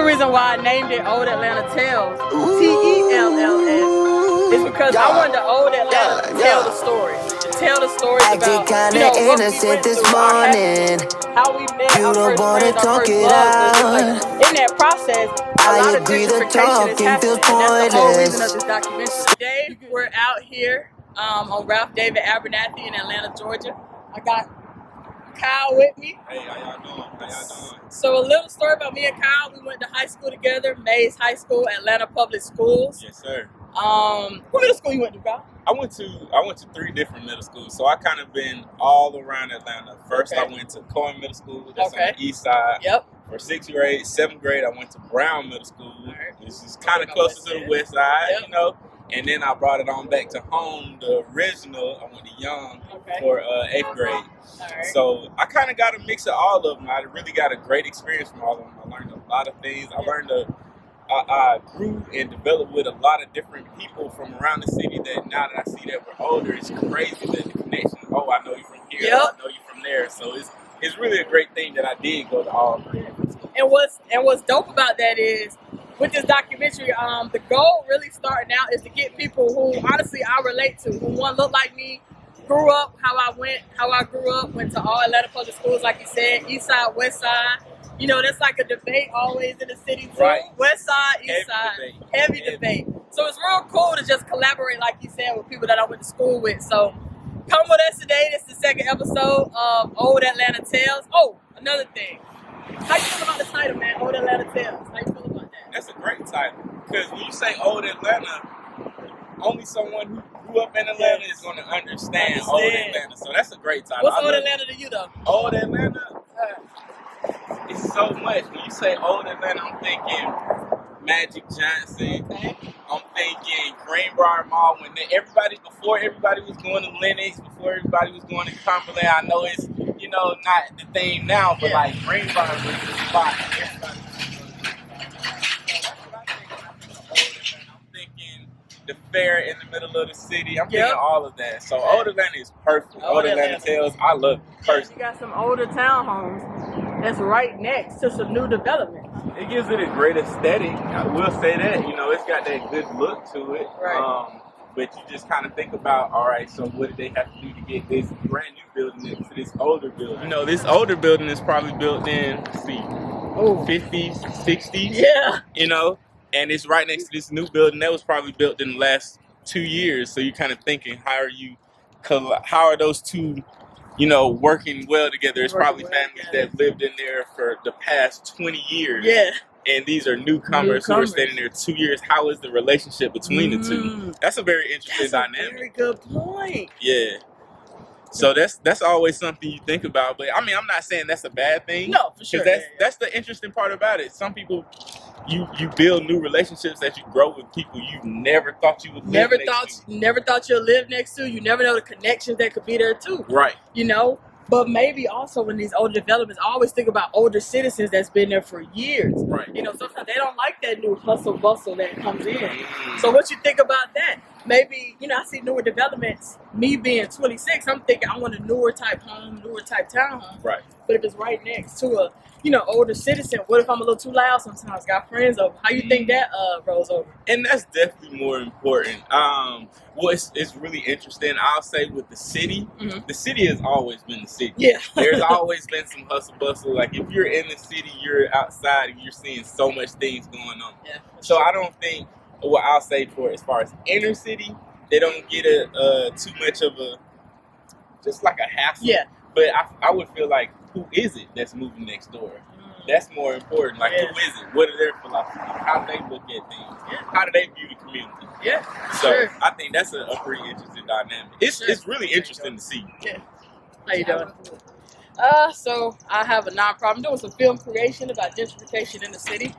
Another reason why I named it Old Atlanta Tales, TELLS, is because I wanted the Old Atlanta to tell the stories. To tell the stories about, what we went through, our happiness, how we met, our first friends, our first love. So it's like, in that process, a lot of gentrification is happening, and that's the whole reason of this documentary. Today, we're out here on Ralph David Abernathy in Atlanta, Georgia. I got Kyle with me. Hey, how y'all doing? So a little story about me and Kyle. We went to high school together, Mays High School, Atlanta Public Schools. Yes, sir. What middle school you went to, Kyle? I went to 3 different middle schools, so I kind of been all around Atlanta. First, I went to Cohen Middle School, that's on the east side. Yep. For 6th grade, 7th grade, I went to Brown Middle School. This is kind of closer to the west side, And then I brought it on back to home, the original. I went to Young for 8th grade. So I kind of got a mix of all of them. I really got a great experience from all of them. I learned a lot of things. I grew and developed with a lot of different people from around the city that now that I see that we're older, it's crazy that the connection, I know you from here, I know you from there. So it's really a great thing that I did go to all 3 different schools. And what's dope about that is, with this documentary, the goal really starting out is to get people who honestly I relate to, who one look like me, grew up how I grew up, went to all Atlanta public schools, like you said, east side, west side. That's like a debate always in the city too. Right. West side, east side, heavy debate. So it's real cool to just collaborate, like you said, with people that I went to school with. So come with us today. This is the 2nd episode of Old Atlanta Tales. Oh, another thing. How you feel about the title, man? Old Atlanta Tales. How you feel about that? That's a great title. Because when you say Old Atlanta, only someone who grew up in Atlanta is going to understand Old Atlanta. So that's a great title. What's Old Atlanta to you, though? Old Atlanta? It's so much. When you say Old Atlanta, I'm thinking Magic Johnson. I'm thinking Greenbrier Mall. Before everybody was going to Lenox, before everybody was going to Cumberland. I know it's, not the thing now, but like Greenbrier was the spot. I'm thinking the fair in the middle of the city. I'm thinking all of that. So Old Atlanta is perfect. Old Atlanta Tales, I love it personally. You got some older townhomes that's right next to some new development. It gives it a great aesthetic. I will say that. It's got that good look to it. Right. But you just kind of think about, all right, so what did they have to do to get this brand new building next to this older building? This older building is probably built in, 50s, 60s. Yeah. And it's right next to this new building that was probably built in the last 2 years. So you're kind of thinking, how are those two, working well together? It's probably families that lived in there for the past 20 years. Yeah. And these are newcomers who are staying there 2 years. How is the relationship between the two? That's a very interesting dynamic. Very good point. Yeah. So that's always something you think about. But I mean, I'm not saying that's a bad thing. No, for sure. Because that's the interesting part about it. Some people, you build new relationships that you grow with people you never thought you would live next to. Never thought you'd live next to. You never know the connections that could be there too. Right. But maybe also in these older developments, I always think about older citizens that's been there for years. Right. Sometimes they don't like that new hustle bustle that comes in. So what you think about that? Maybe, I see newer developments. Me being 26, I'm thinking I want a newer type home, newer type townhome. Right. But if it's right next to a, older citizen, what if I'm a little too loud sometimes? Got friends over. How you think that rolls over? And that's definitely more important. It's really interesting. I'll say with the city, the city has always been the city. Yeah. There's always been some hustle bustle. Like if you're in the city, you're outside and you're seeing so much things going on. Yeah. So I don't think what I'll say for as far as inner city, they don't get too much of just like a hassle. Yeah. But I would feel like, who is it that's moving next door? That's more important. Like, who is it? What are their philosophies? How do they look at things? How do they view the community? Yeah. So I think that's a pretty interesting dynamic. It's really interesting to see. Yeah. How you doing? So I have a nonprofit. I'm doing some film creation about gentrification in the city.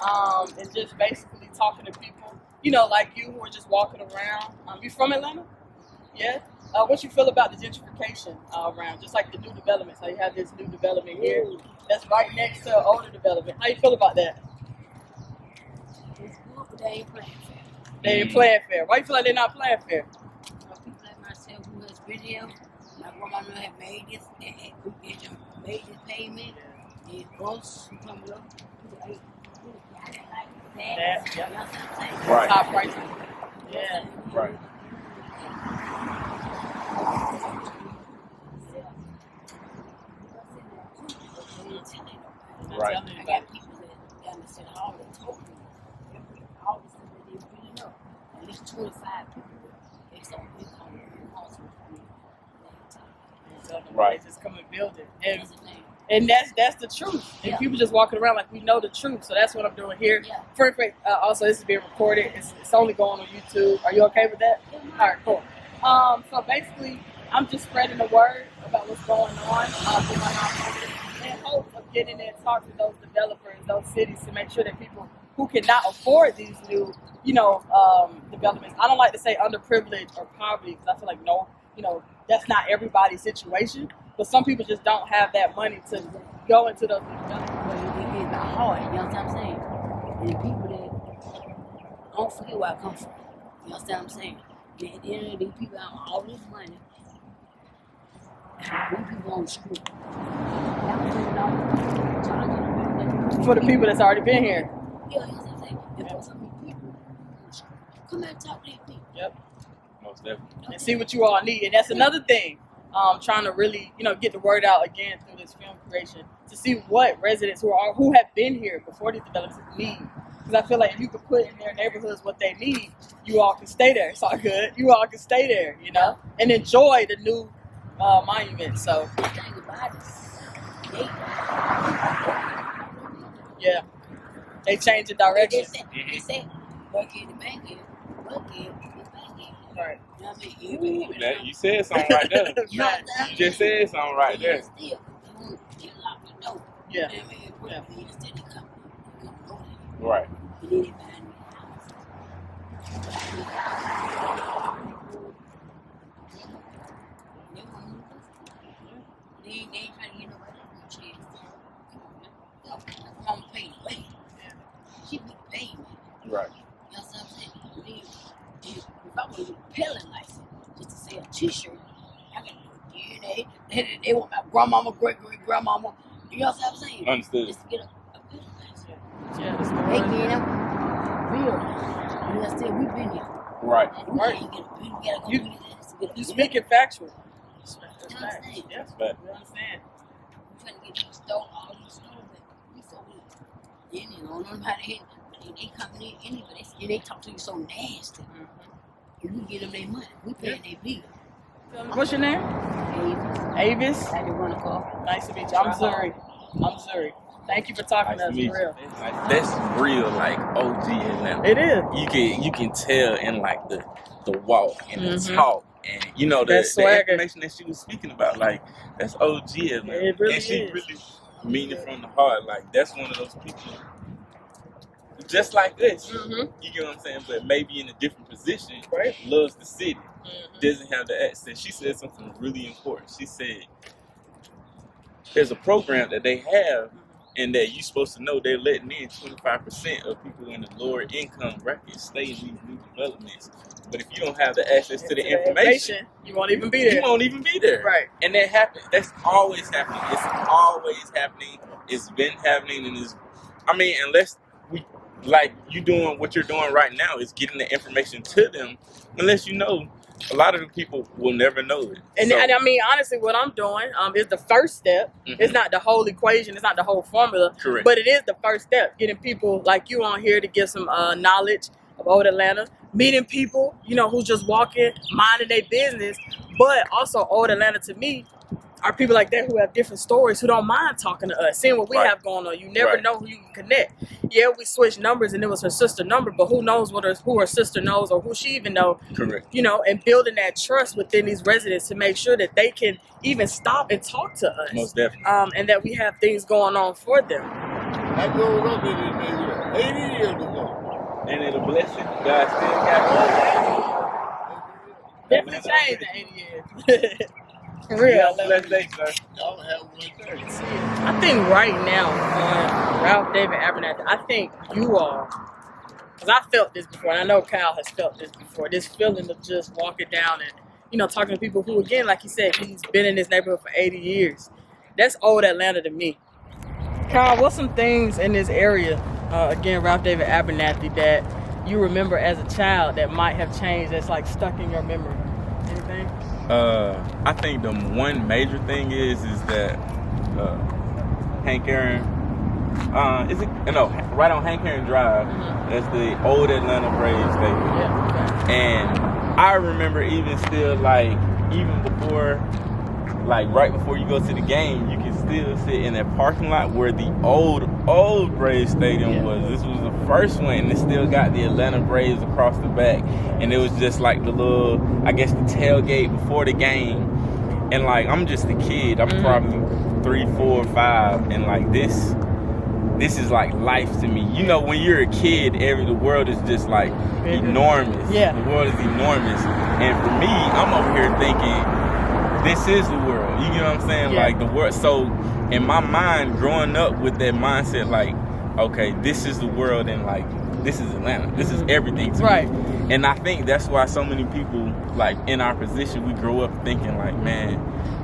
And just basically talking to people, like you who are just walking around. You from Atlanta? Yeah. What you feel about the gentrification around, just like the new developments? How you have this new development here that's right next to an older development. How you feel about that? It's good, but they ain't playing fair. They ain't playing fair. Why you feel like they're not playing fair? People like myself who has video, my grandma have made this, made this payment, and boss who come up, that. Yeah. Right. Top prices. Yeah. Right. Right. I got people that down the City Hall that told me all the stuff that they really know. At least 25 people they saw big home also Right. They just come and build it. That's the thing. And that's the truth. And Yeah. people just walking around like we know the truth. So that's what I'm doing here. Yeah. Also, this is being recorded. It's only going on YouTube. Are you okay with that? All right, cool. So basically, I'm just spreading the word about what's going on for my nonprofit in hopes of getting in talk with those developers, those cities, to make sure that people who cannot afford these new, developments. I don't like to say underprivileged or poverty because I feel like that's not everybody's situation. But some people just don't have that money to go into those developments. But it's not hard, you know what I'm saying? And the people that don't forget where I come from. You understand what I'm saying? And at the end of the day, people have all this money. We people on the street. For the people that's already been here. Yeah, you know what I'm saying? And for some people on the street, come and talk to these people. Yep. Most definitely. And see what you all need. And that's another thing. Trying to really, get the word out again through this film creation to see what residents who have been here before these developments need. Because I feel like if you could put in their neighborhoods what they need, you all can stay there. It's all good. You all can stay there, and enjoy the new monument. So, The thing about it, they change the direction. they say, work in the bank here, work in the bank here. Right. You know what I mean? You said something right there. You know what I'm saying? You just said something right there. Still, they lock the door. Yeah. You know what I mean? Put Yeah. me instead of come over there. Right. And then they buy me a They ain't trying to get nobody else a chance. Mama paid the way. She be paying me. Right. You know what I'm saying? If I was a pellet license just to sell a t-shirt, I can do DNA. They want my grandmama, great-great-grandmama. You know what I'm saying? Understood. Just to get a pellet license. Yeah, They get them real. You understand? We've been here. Right. And we can't get a we gotta go get this to get a You speaking factual. You understand? Yeah, But we understand. We're trying to get these stores, all these stores, but we so weak. Then you don't know how to hit. They come in anyway, they talk to you so nasty. And we get them their money. We pay their bill. What's your name? Avis. I didn't want to call. Nice to meet you. I'm Zuri. Thank you for talking to us. For real. That's real, like OG Atlanta. It is. You can tell in like the walk and the talk and That the swagger. information that she was speaking about, like that's OG Atlanta. It really and she is. really mean it from the heart. Like that's one of those people just like us. You get what I'm saying? But maybe in a different position, Right. loves the city, doesn't have the access. She said something really important. She said there's a program that they have and that you're supposed to know they're letting in 25% of people in the lower income bracket stay in these new developments. But if you don't have the access to the information, you won't even be there. you won't even be there. Right. And that happens. That's always happening. It's always happening. It's been happening. And unless like you doing what you're doing right now is getting the information to them, unless you know, a lot of the people will never know it. And I mean, honestly, what I'm doing is the first step. It's not the whole equation. It's not the whole formula. Correct. But it is the first step. Getting people like you on here to get some knowledge of Old Atlanta. Meeting people, who's just walking, minding their business. But also Old Atlanta to me are people like that who have different stories, who don't mind talking to us, seeing what we have going on. You never know who you can connect. Yeah, we switched numbers and it was her sister number, but who knows who her sister knows or who she even knows. Correct. And building that trust within these residents to make sure that they can even stop and talk to us. Most definitely. And that we have things going on for them. I grew up in it 80 years ago. And it's a blessing. God still got Definitely changed in 80 years. For real. Blessed day, sir. Y'all have one day. I think right now, Ralph David Abernathy, I think you all, because I felt this before, and I know Kyle has felt this before, this feeling of just walking down and, talking to people who, again, like he said, he's been in this neighborhood for 80 years. That's old Atlanta to me. Kyle, what's some things in this area again, Ralph David Abernathy, that you remember as a child that might have changed, that's like stuck in your memory? Anything? I think the one major thing is that Hank Aaron, right on Hank Aaron Drive, that's the old Atlanta Braves stadium. Yeah. And I remember even still, like, even before, like right before you go to the game, you can still sit in that parking lot where the old Braves stadium was. This was the first one, and it still got the Atlanta Braves across the back. And it was just like the little, I guess, the tailgate before the game. And like, I'm just a kid. I'm probably 3, 4, 5, and like this is like life to me. You know, when you're a kid, the world is just like enormous. Yeah. The world is enormous. And for me, I'm over here thinking, this is the world. You know what I'm saying? Yeah. Like the world. So in my mind, growing up with that mindset, like, okay, this is the world, and like, this is Atlanta. This is everything to me. And I think that's why so many people, like in our position, we grow up thinking like, man,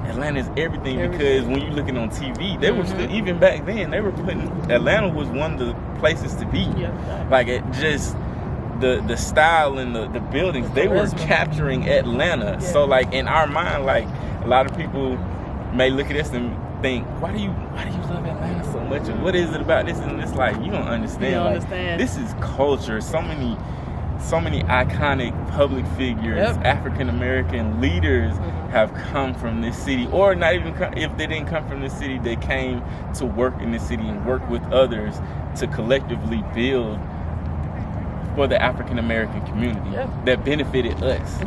Atlanta is everything. Because when you're looking on TV, they were still, even back then, they were putting, Atlanta was one of the places to be. Like, it just, the style and the buildings, they were capturing Atlanta. So like in our mind, like a lot of people may look at us and think, why do you love Atlanta so much? And what is it about this? And it's like, you don't understand. This is culture. So many iconic public figures, African American leaders have come from this city, or not even if they didn't come from this city, they came to work in this city and work with others to collectively build for the African American community that benefited us.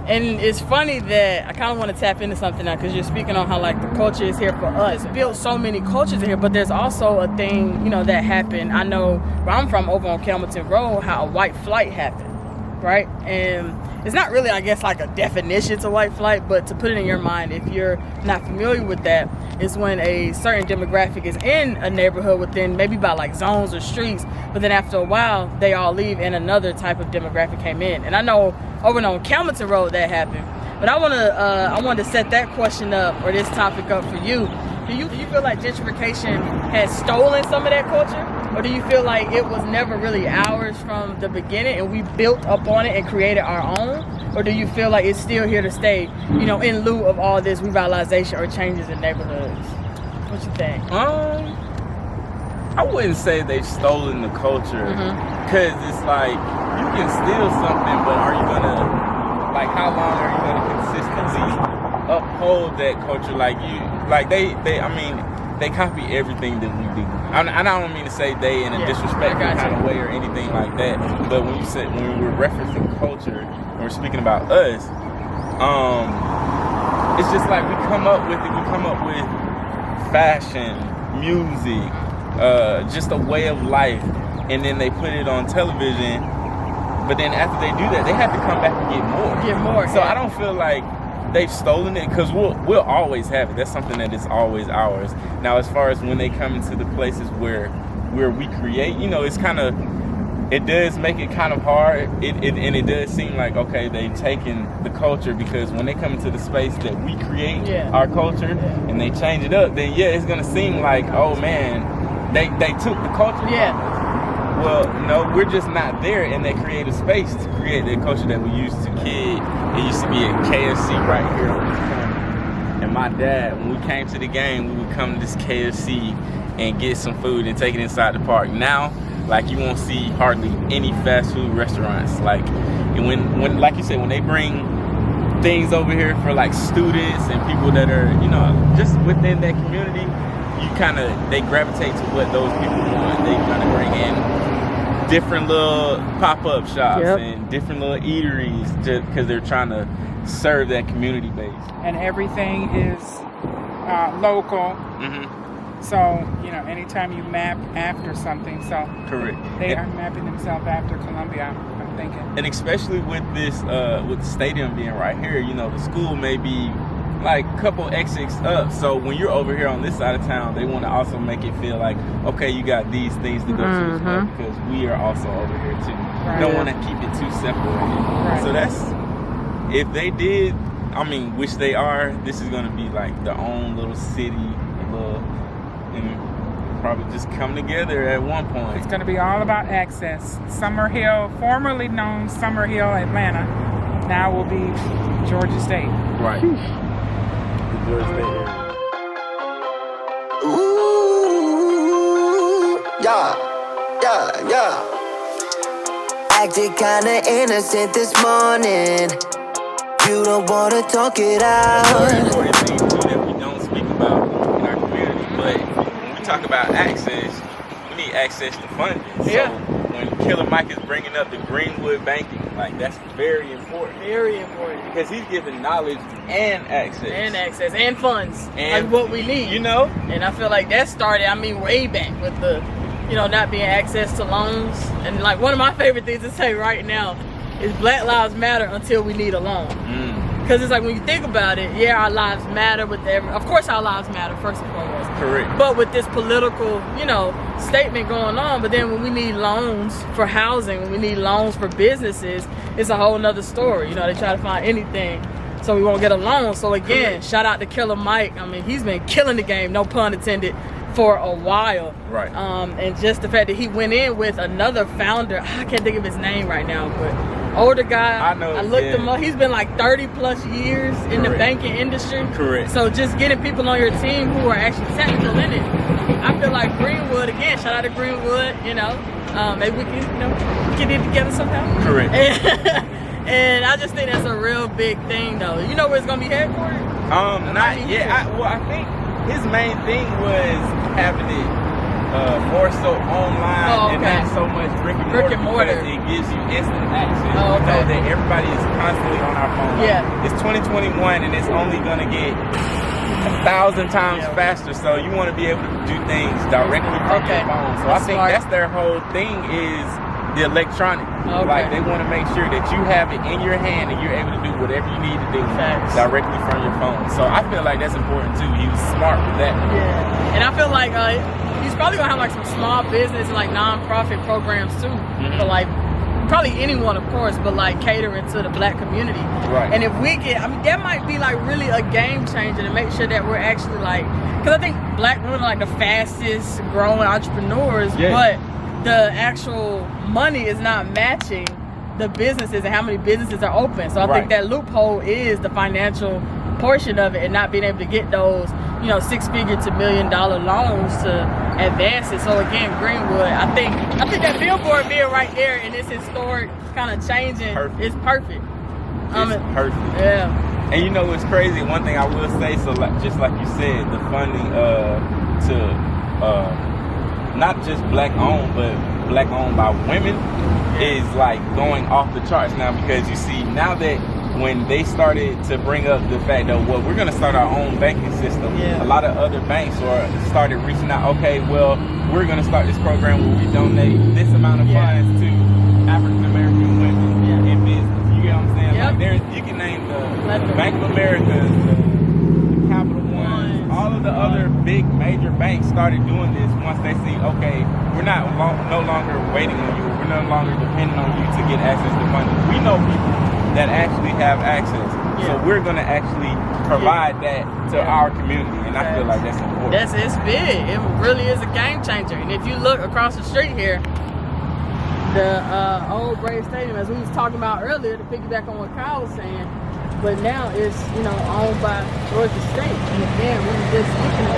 And it's funny that I kind of want to tap into something now, because you're speaking on how like the culture is here for us. It's built so many cultures here, but there's also a thing, you know, that happened. I know where I'm from, over on Kelmerton Road, how a white flight happened, right? And it's not really, I guess, like a definition to white flight, but to put it in your mind, if you're not familiar with that, it's when a certain demographic is in a neighborhood within maybe by like zones or streets, but then after a while they all leave and another type of demographic came in. And I know over on Kelmerton Road that happened, but I want to set that question up, or this topic up for you. Do you feel like gentrification has stolen some of that culture? Or do you feel like it was never really ours from the beginning and we built up on it and created our own? Or do you feel like it's still here to stay, you know, in lieu of all this revitalization or changes in neighborhoods? What you think? I wouldn't say they've stolen the culture, because it's like, you can steal something, but are you gonna, like, how long are you gonna consistently uphold that culture? Like they copy everything that we do. I don't mean to say they in a disrespectful kind of way or anything like that, but when we're referencing culture, when we're speaking about us, it's just like we come up with fashion, music, just a way of life, and then they put it on television, but then after they do that, they have to come back and get more. So I don't feel like they've stolen it, because we'll always have it. That's something that is always ours. Now, as far as when they come into the places where we create, you know, it's kind of, it does make it kind of hard. And it does seem like, okay, they've taken the culture, because when they come into the space that we create, our culture, and they change it up, then it's gonna seem like, oh man, they took the culture. Well, no, we're just not there, and they create a space to create the culture that we used to kid. It used to be a KFC right here on this corner. And my dad, when we came to the game, we would come to this KFC and get some food and take it inside the park. Now, like, you won't see hardly any fast food restaurants. Like, and when like you said, when they bring things over here for like students and people that are, you know, just within that community, they gravitate to what those people want. They kind of bring in different little pop-up shops and different little eateries, just because they're trying to serve that community base. And everything is local. So, you know, anytime you map after something, they are mapping themselves after Columbia, I'm thinking. And especially with this, with the stadium being right here, you know, the school may be like a couple exits up. So when you're over here on this side of town, they want to also make it feel like, okay, you got these things to go to as well, because we are also over here too. You don't want to keep it too separated. So that's, if they did, I mean, which they are, this is going to be like their own little city, probably just come together at one point. It's going to be all about access. Summerhill, formerly known Summerhill, Atlanta, now will be Georgia State. Right. The Georgia State area. Ooh, yeah. Acted kinda innocent this morning. You don't wanna talk it out. Very important thing too that we don't speak about in our community. But when we talk about access, we need access to funding. Yeah. So when Killer Mike is bringing up the Greenwood banking, like that's very important. Very important. Because he's giving knowledge and access. And funds. And like what we need. You know? And I feel like that started, way back with the, not being access to loans. And like one of my favorite things to say right now is Black Lives Matter until we need a loan. Because it's like when you think about it, our lives matter of course our lives matter first and foremost. Correct. But with this political, statement going on, but then when we need loans for housing, when we need loans for businesses, it's a whole nother story. They try to find anything so we won't get a loan. So again, shout out to Killer Mike. I mean, he's been killing the game, no pun intended, for a while. Right. And just the fact that he went in with another founder, I can't think of his name right now, but older guy. I know. I looked him up. He's been like 30 plus years in the banking industry. Correct. So just getting people on your team who are actually technical in it. I feel like Greenwood, again, shout out to Greenwood, maybe we can, get it together somehow. Correct. And I just think that's a real big thing though. You know where it's gonna be headquartered? Not yet. I think his main thing was having it more so online and not so much brick and mortar. Because it gives you instant access. You know that everybody is constantly on our phone. Yeah. It's 2021 and it's only gonna get 1,000 times faster. So you want to be able to do things directly from your phone. So I think that's their whole thing is the electronic. Like they want to make sure that you have it in your hand and you're able to do whatever you need to do directly from your phone. So I feel like that's important too. He was smart with that. Yeah, and I feel like he's probably gonna have like some small business and like non-profit programs too. For like probably anyone, of course, but like catering to the Black community. Right. And if we get, that might be like really a game changer to make sure that we're actually like, because I think Black women are like the fastest growing entrepreneurs, but the actual money is not matching the businesses and how many businesses are open. So I think that loophole is the financial portion of it and not being able to get those, 6-figure to $1 million loans to advance it. So again, Greenwood, I think that billboard being right there and this historic kind of changing is perfect. It's perfect. Yeah. And it's crazy. One thing I will say, so like, just like you said, the funding to not just Black owned, but Black owned by women is like going off the charts now, because you see now that when they started to bring up the fact that we're going to start our own banking system, a lot of other banks started reaching out. Okay, well, we're going to start this program where we donate this amount of funds to African American women in business. You get what I'm saying? Like you can name the Bank of America, the Capital One, all of the other big major banks started doing this once they see, okay, we're no longer waiting on you. We're no longer depending on you to get access to money. We know people that actually have access. So we're going to actually provide that to our community. And I feel like that's important. It's big. It really is a game changer. And if you look across the street here, the old Brave Stadium, as we was talking about earlier, to piggyback on what Kyle was saying, but now it's, owned by Georgia State. And again, we were just speaking of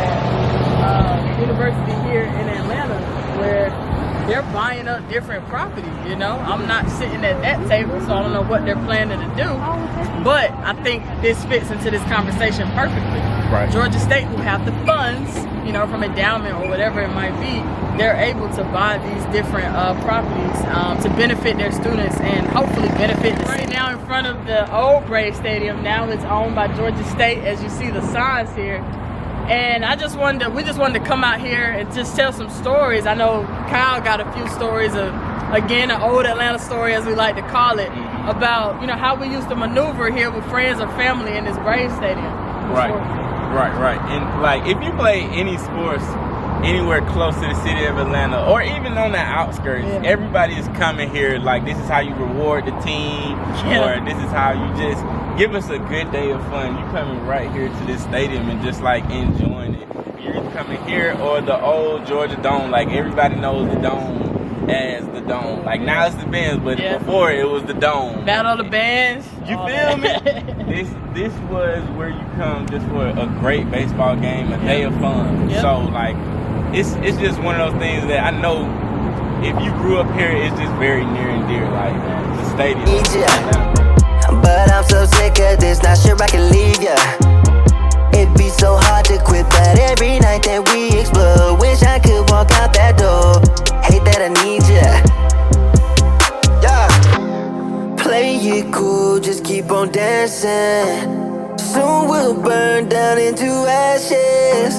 that university here in Atlanta where they're buying up different properties, I'm not sitting at that table, so I don't know what they're planning to do. But I think this fits into this conversation perfectly. Right. Georgia State, who have the funds, from endowment or whatever it might be, they're able to buy these different properties to benefit their students and hopefully benefit the city. Right now in front of the old Brave Stadium, now it's owned by Georgia State, as you see the signs here. And we just wanted to come out here and just tell some stories. I know Kyle got a few stories of, again, an old Atlanta story, as we like to call it, about, how we used to maneuver here with friends or family in this Brave Stadium. Right. And like, if you play any sports anywhere close to the city of Atlanta, or even on the outskirts, everybody is coming here. Like, this is how you reward the team, or this is how you just give us a good day of fun. You coming right here to this stadium and just like enjoying it. You're coming here or the old Georgia Dome. Like everybody knows the Dome as the Dome. Like now it's the Benz, but before it was the Dome. Battle of the Bands. You feel me? This was where you come just for a great baseball game, a day of fun. So like it's just one of those things that I know if you grew up here, it's just very near and dear. Like the stadium. But I'm so sick of this, not sure I can leave ya. It'd be so hard to quit, but every night that we explode, wish I could walk out that door. Hate that I need ya. Yeah. Play it cool, just keep on dancing. Soon we'll burn down into ashes.